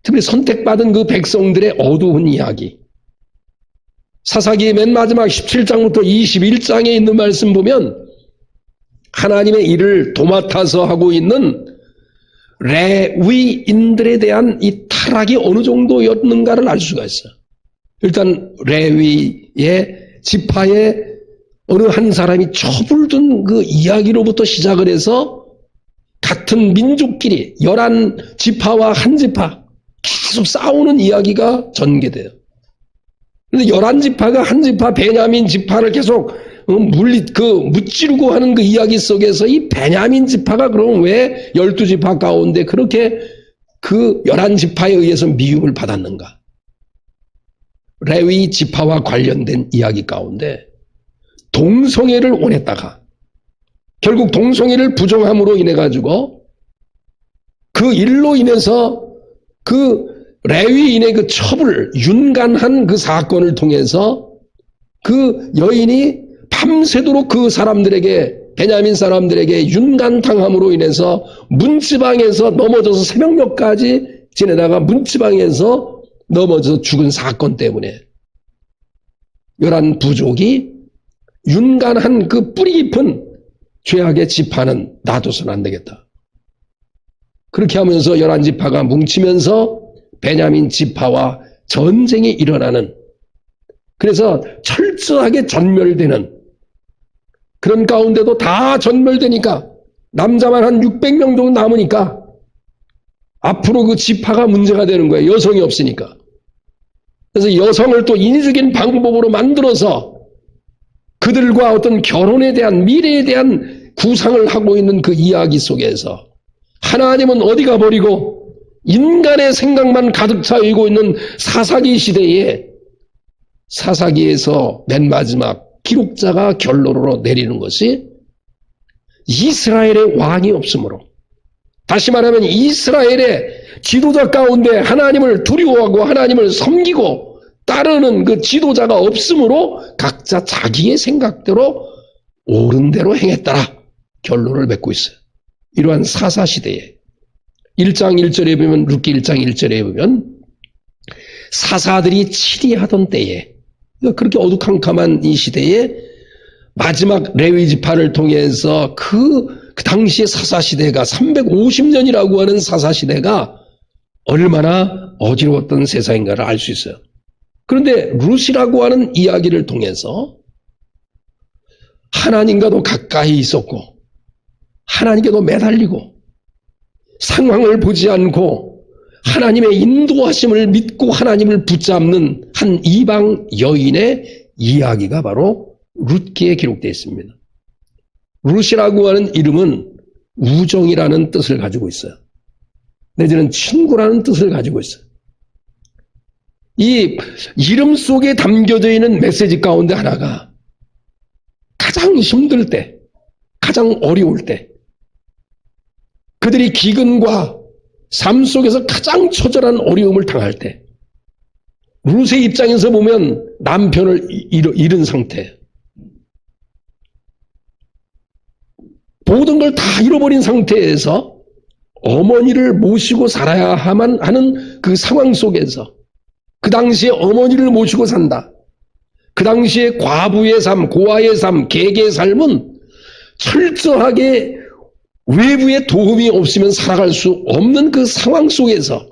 특히 선택받은 그 백성들의 어두운 이야기. 사사기 맨 마지막 17장부터 21장에 있는 말씀 보면 하나님의 일을 도맡아서 하고 있는 레위인들에 대한 이 타락이 어느 정도였는가를 알 수가 있어요. 일단 레위의 지파의 어느 한 사람이 처불든 그 이야기로부터 시작을 해서 같은 민족끼리 11지파와 한 지파 계속 싸우는 이야기가 전개돼요. 그런데 11지파가 한 지파 베냐민 지파를 계속 무찌르고 하는 그 이야기 속에서 이 베냐민 지파가 그럼 왜 12지파 가운데 그렇게 그 11지파에 의해서 미움을 받았는가? 레위 지파와 관련된 이야기 가운데 동성애를 원했다가 결국 동성애를 부정함으로 인해 가지고 그 일로 인해서 그 레위인의 그 처불, 윤간한 그 사건을 통해서 그 여인이 밤새도록 그 사람들에게, 베냐민 사람들에게 윤간당함으로 인해서 문지방에서 넘어져서 새벽녘까지 지내다가 문지방에서 넘어져서 죽은 사건 때문에 11부족이 윤간한 그 뿌리 깊은 죄악의 지파는 놔둬서는 안 되겠다. 그렇게 하면서 11지파가 뭉치면서 베냐민 지파와 전쟁이 일어나는, 그래서 철저하게 전멸되는, 그런 가운데도 다 전멸되니까 남자만 한 600명 정도 남으니까 앞으로 그 지파가 문제가 되는 거예요. 여성이 없으니까. 그래서 여성을 또 인위적인 방법으로 만들어서 그들과 어떤 결혼에 대한, 미래에 대한 구상을 하고 있는 그 이야기 속에서 하나님은 어디가 버리고 인간의 생각만 가득 차이고 있는 사사기 시대에 사사기에서 맨 마지막 기록자가 결론으로 내리는 것이 이스라엘의 왕이 없으므로, 다시 말하면 이스라엘의 지도자 가운데 하나님을 두려워하고 하나님을 섬기고 따르는 그 지도자가 없으므로 각자 자기의 생각대로 옳은 대로 행했더라 결론을 맺고 있어요. 이러한 사사시대에 1장 1절에 보면, 룻기 1장 1절에 보면 사사들이 치리하던 때에, 그렇게 어두컴컴한 이 시대에 마지막 레위 지파를 통해서 그 당시의 사사시대가 350년이라고 하는 사사시대가 얼마나 어지러웠던 세상인가를 알 수 있어요. 그런데 룻이라고 하는 이야기를 통해서 하나님과도 가까이 있었고 하나님께도 매달리고 상황을 보지 않고 하나님의 인도하심을 믿고 하나님을 붙잡는 한 이방 여인의 이야기가 바로 룻기에 기록되어 있습니다. 룻이라고 하는 이름은 우정이라는 뜻을 가지고 있어요. 내지는 친구라는 뜻을 가지고 있어요. 이 이름 속에 담겨져 있는 메시지 가운데 하나가 가장 힘들 때, 가장 어려울 때, 그들이 기근과 삶 속에서 가장 처절한 어려움을 당할 때, 룻의 입장에서 보면 남편을 잃은 상태, 모든 걸 다 잃어버린 상태에서 어머니를 모시고 살아야만 하는 그 상황 속에서, 그 당시에 어머니를 모시고 산다. 그 당시에 과부의 삶, 고아의 삶, 계계의 삶은 철저하게 외부의 도움이 없으면 살아갈 수 없는 그 상황 속에서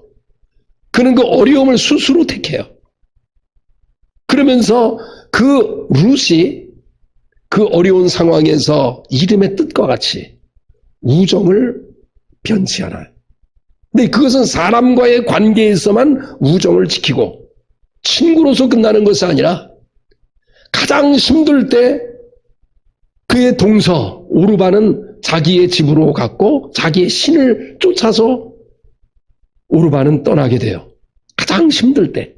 그는 그 어려움을 스스로 택해요. 그러면서 그 룻이 그 어려운 상황에서 이름의 뜻과 같이 우정을 변치 않아요. 근데 그것은 사람과의 관계에서만 우정을 지키고 친구로서 끝나는 것이 아니라 가장 힘들 때 그의 동서 오르바는 자기의 집으로 갔고 자기의 신을 쫓아서 오르바는 떠나게 돼요. 가장 힘들 때.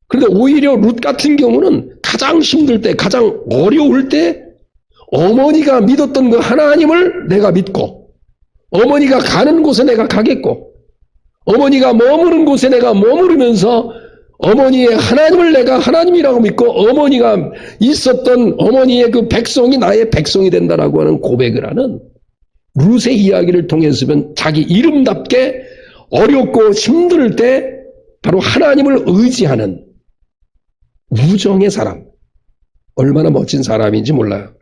그런데 오히려 룻 같은 경우는 가장 힘들 때, 가장 어려울 때 어머니가 믿었던 그 하나님을 내가 믿고, 어머니가 가는 곳에 내가 가겠고, 어머니가 머무는 곳에 내가 머무르면서 어머니의 하나님을 내가 하나님이라고 믿고 어머니가 있었던 어머니의 그 백성이 나의 백성이 된다라고 하는 고백을 하는 룻의 이야기를 통해서 자기 이름답게 어렵고 힘들 때 바로 하나님을 의지하는 우정의 사람. 얼마나 멋진 사람인지 몰라요.